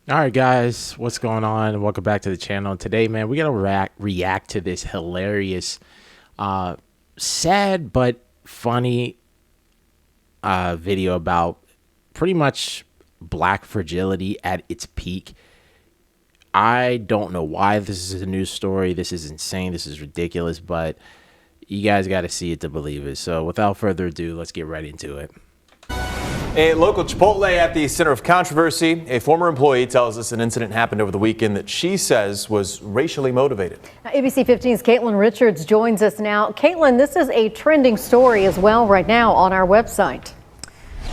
All right, guys, what's going on? Welcome back to the channel. Today, man, we're gonna react to this hilarious, uh, sad but funny video about pretty much black fragility at its peak. I don't know why this is a news story. This is insane. This is ridiculous, but you guys got to see it to believe it. So, without further ado, let's get right into it. A local Chipotle at the center of controversy. A former employee tells us an incident happened over the weekend that she says was racially motivated. Now, ABC 15's Caitlin Richards joins us now. Caitlin, this is a trending story as well right now on our website.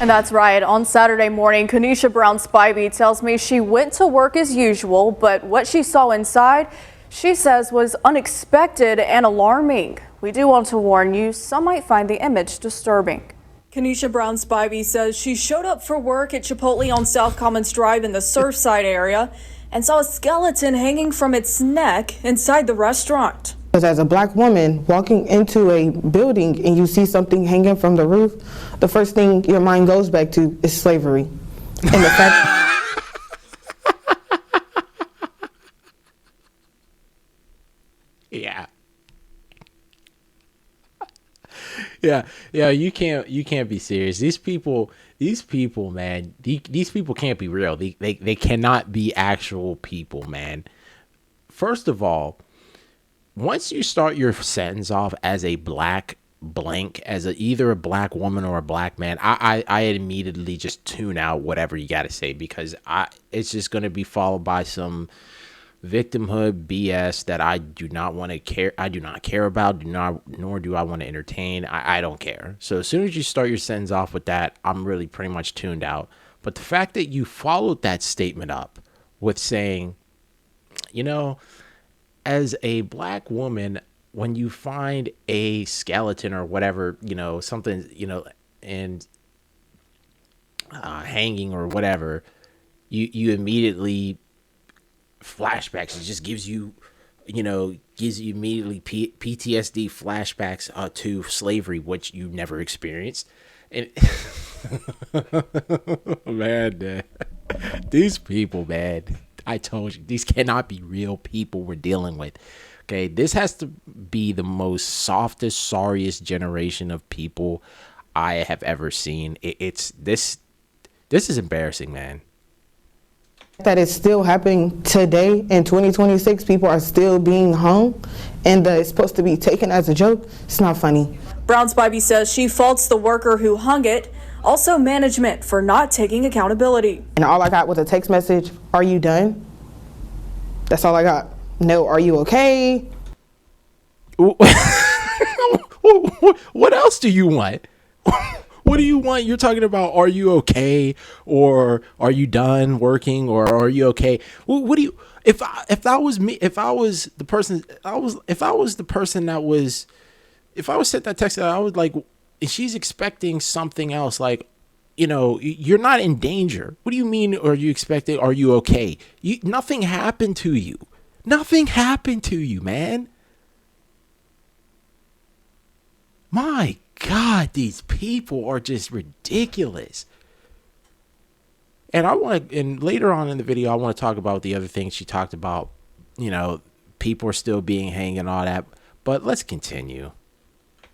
And that's right. On Saturday morning, Kanisha Brown Spivey tells me she went to work as usual, but what she saw inside, she says, was unexpected and alarming. We do want to warn you, some might find the image disturbing. Kanisha Brown Spivey says she showed up for work at Chipotle on South Commons Drive in the Surfside area and saw a skeleton hanging from its neck inside the restaurant. Because as a black woman walking into a building and you see something hanging from the roof, the first thing your mind goes back to is slavery. And the fact Yeah. Yeah, you can't be serious. These people, man, these people can't be real. They cannot be actual people, man. First of all, once you start your sentence off as a black blank, as either a black woman or a black man, I immediately just tune out whatever you got to say, because it's just going to be followed by some victimhood BS that I do not want to care. I do not care about. Nor do I want to entertain. I don't care. So as soon as you start your sentence off with that, I'm really pretty much tuned out. But the fact that you followed that statement up with saying, as a black woman, when you find a skeleton or whatever, something, and hanging or whatever, you immediately flashbacks. It just gives you immediately PTSD flashbacks to slavery, which you never experienced. And man, these people, man, I told you, these cannot be real people we're dealing with. Okay, this has to be the most softest, sorriest generation of people I have ever seen. It's this is embarrassing, man. that is still happening today in 2026, people are still being hung, and it's supposed to be taken as a joke. It's not funny. Brown Spivey says she faults the worker who hung it, also management for not taking accountability. And all I got was a text message, "Are you done?" That's all I got. No, "Are you okay?" What else do you want? What do you want? You're talking about, are you okay, or are you done working, or are you okay? What do you? If that was me, if I was the person, if I was sent that text, I was like, she's expecting something else. Like, you're not in danger. What do you mean? Are you expecting? Are you okay? Nothing happened to you. Nothing happened to you, man. My God, these people are just ridiculous. And and later on in the video, I want to talk about the other things she talked about. People are still being hanged and all that. But let's continue.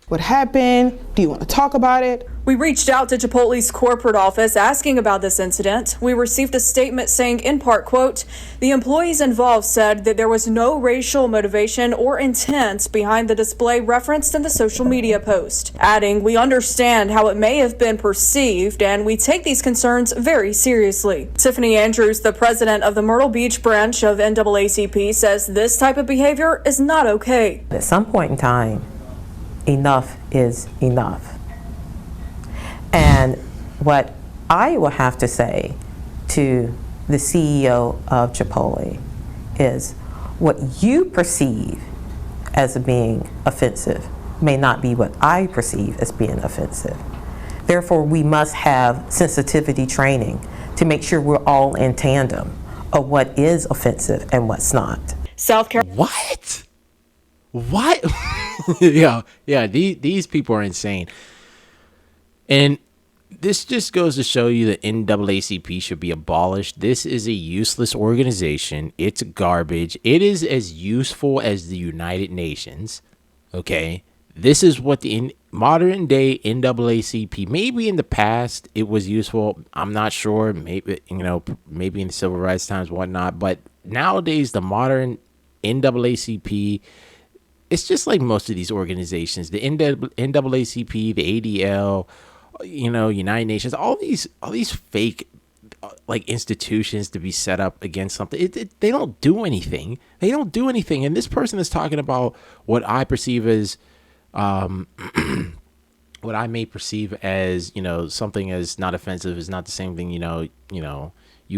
What happened? Do you want to talk about it? We reached out to Chipotle's corporate office asking about this incident. We received a statement saying, in part, quote, "The employees involved said that there was no racial motivation or intent behind the display referenced in the social media post," adding, "We understand how it may have been perceived and we take these concerns very seriously." Tiffany Andrews, the president of the Myrtle Beach branch of NAACP, says this type of behavior is not okay. At some point in time, enough is enough. And what I will have to say to the CEO of Chipotle is, what you perceive as being offensive may not be what I perceive as being offensive. Therefore, we must have sensitivity training to make sure we're all in tandem of what is offensive and what's not. South Carolina. What? Yeah, these people are insane. And This just goes to show you that NAACP should be abolished. This is a useless organization. It's garbage. It is as useful as the United Nations. Okay. This is what the modern day NAACP, maybe in the past it was useful. I'm not sure. Maybe, maybe in the civil rights times, whatnot. But nowadays, the modern NAACP, it's just like most of these organizations, the NAACP, the ADL, United Nations, all these fake like institutions to be set up against something. They don't do anything. They don't do anything. And this person is talking about what I perceive as, what I may perceive as, something as not offensive is not the same thing, you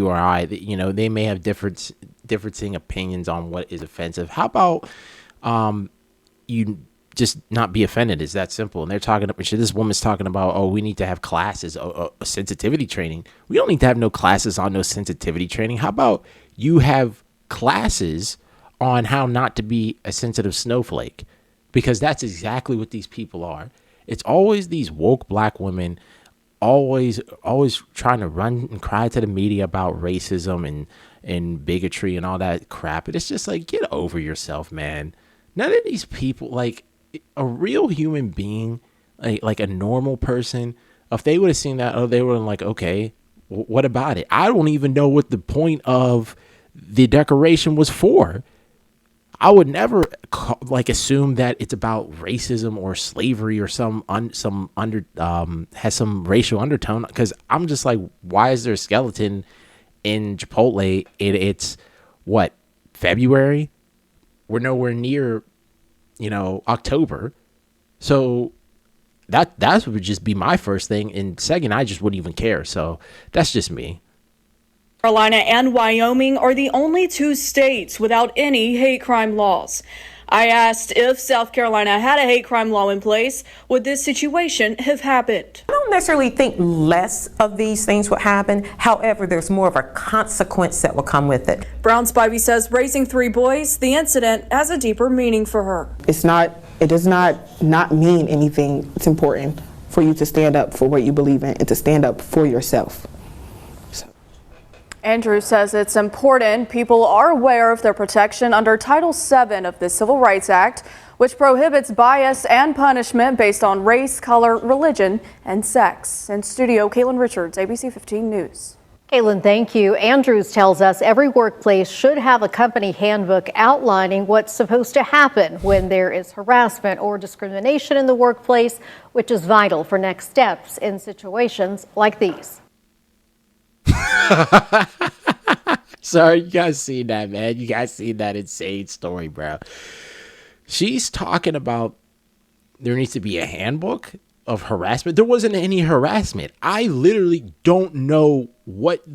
or I, they may have differing opinions on what is offensive. How about, you just not be offended? Is that simple? And they're talking about, this woman's talking about, oh, we need to have classes, sensitivity training. We don't need to have no classes on no sensitivity training. How about you have classes on how not to be a sensitive snowflake? Because that's exactly what these people are. It's always these woke black women always trying to run and cry to the media about racism and bigotry and all that crap. And it's just like, get over yourself, man. None of these people, like a real human being, like a normal person, if they would have seen that, they would have like, okay, what about it? I don't even know what the point of the decoration was for. I would never assume that it's about racism or slavery or has some racial undertone, because I'm just like, why is there a skeleton in Chipotle? It's what, February? We're nowhere near, October. So that would just be my first thing. And second, I just wouldn't even care. So that's just me. Carolina and Wyoming are the only two states without any hate crime laws. I asked if South Carolina had a hate crime law in place, would this situation have happened? I don't necessarily think less of these things would happen. However, there's more of a consequence that will come with it. Brown Spivey says raising three boys, the incident has a deeper meaning for her. It does not mean anything. It's important for you to stand up for what you believe in and to stand up for yourself. Andrew says it's important people are aware of their protection under Title VII of the Civil Rights Act, which prohibits bias and punishment based on race, color, religion, and sex. In studio, Caitlin Richards, ABC 15 News. Caitlin, thank you. Andrews tells us every workplace should have a company handbook outlining what's supposed to happen when there is harassment or discrimination in the workplace, which is vital for next steps in situations like these. Sorry, you guys seen that, man. You guys seen that insane story, bro. She's talking about there needs to be a handbook of harassment. There wasn't any harassment. I literally don't know what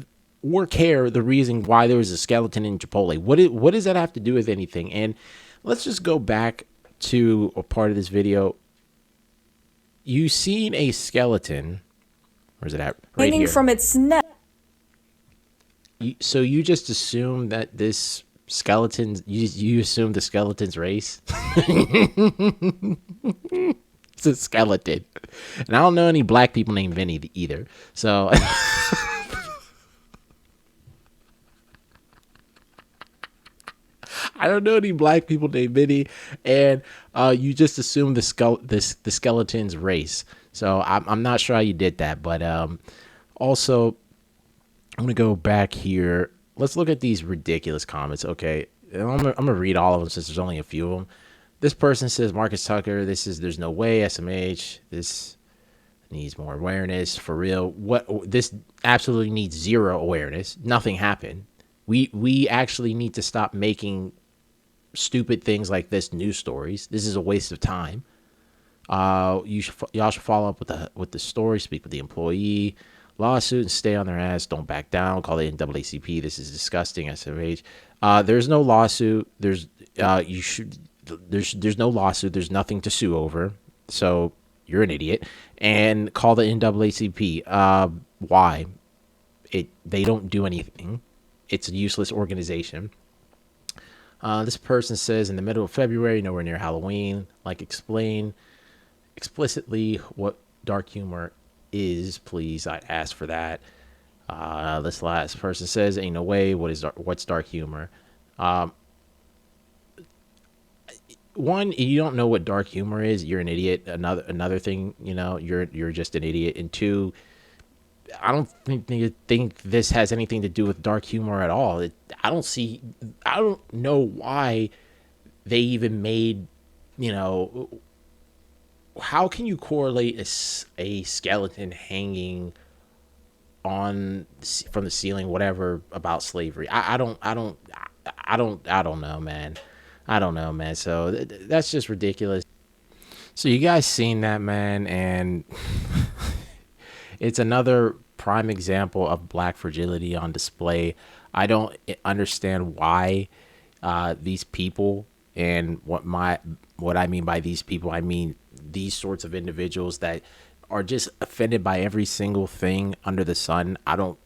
or care the reason why there was a skeleton in Chipotle. What does that have to do with anything? And let's just go back to a part of this video. You seen a skeleton. Where's it at? Right Hanging here. from its neck. So you just assume that this skeleton, you assume the skeleton's race? It's a skeleton. And I don't know any black people named Vinny either. So I don't know any black people named Vinny. And you just assume the skeleton's race. So I'm not sure how you did that. But also, I'm going to go back here. Let's look at these ridiculous comments, okay? I'm gonna read all of them since there's only a few of them. This person says, Marcus Tucker, there's no way, SMH, this needs more awareness, for real. This absolutely needs zero awareness. Nothing happened. We actually need to stop making stupid things like this news stories. This is a waste of time. Y'all should follow up with the story, speak with the employee. Lawsuit and stay on their ass. Don't back down. Call the NAACP. This is disgusting. SMH. There's no lawsuit. There's no lawsuit. There's nothing to sue over. So you're an idiot. And call the NAACP. Why? They don't do anything. It's a useless organization. This person says in the middle of February, nowhere near Halloween. Explain explicitly what dark humor is, please. I ask for that. This last person says, "Ain't no way. What's dark humor?" One, you don't know what dark humor is. You're an idiot. Another thing, you're just an idiot. And two, I don't think this has anything to do with dark humor at all. I don't know why they even made, how can you correlate a skeleton hanging from the ceiling, whatever, about slavery? I don't know, man. I don't know, man. So that's just ridiculous. So you guys seen that, man, and it's another prime example of black fragility on display. I don't understand why these people, and what I mean by these people, I mean these sorts of individuals that are just offended by every single thing under the sun. I don't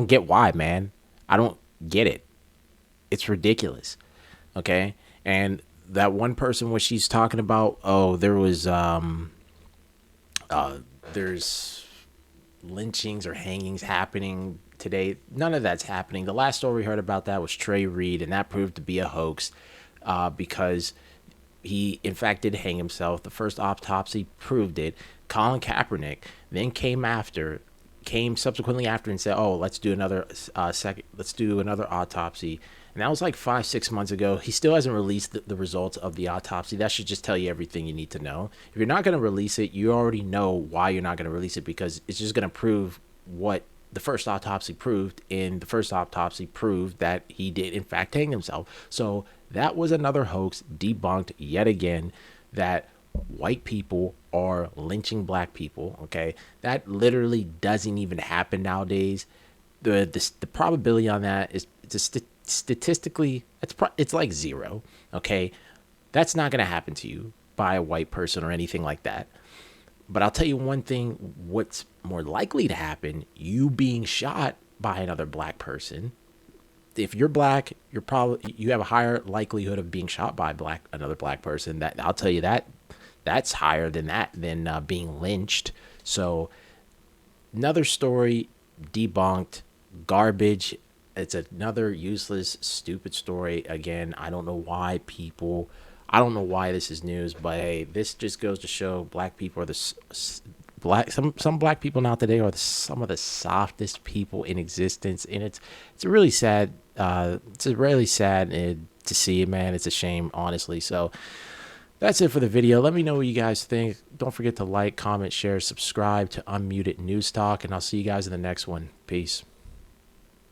get why, man. I don't get it. It's ridiculous. Okay. And that one person, when she's talking about, there's lynchings or hangings happening today. None of that's happening. The last story we heard about that was Trey Reed, and that proved to be a hoax because he, in fact, did hang himself. The first autopsy proved it. Colin Kaepernick then came subsequently after and said, "Oh, let's do another autopsy." And that was like 5-6 months ago. He still hasn't released the results of the autopsy. That should just tell you everything you need to know. If you're not going to release it, you already know why you're not going to release it, because it's just going to prove what the first autopsy proved. And the first autopsy proved that he did, in fact, hang himself. So that was another hoax, debunked yet again, that white people are lynching black people. Okay, that literally doesn't even happen nowadays. The probability on that is statistically, it's like zero. Okay, that's not going to happen to you by a white person or anything like that. But I'll tell you one thing, what's more likely to happen: you being shot by another black person. If you're black, you have a higher likelihood of being shot by another black person. That, I'll tell you, that's higher than being lynched. So another story debunked, garbage. It's another useless, stupid story. Again, I don't know why this is news, but hey, this just goes to show black people are some black people now today are some of the softest people in existence, and it's really sad. It's really sad to see it, man. It's a shame, honestly. So that's it for the video. Let me know what you guys think. Don't forget to like, comment, share, subscribe to Unmuted News Talk, and I'll see you guys in the next one. Peace.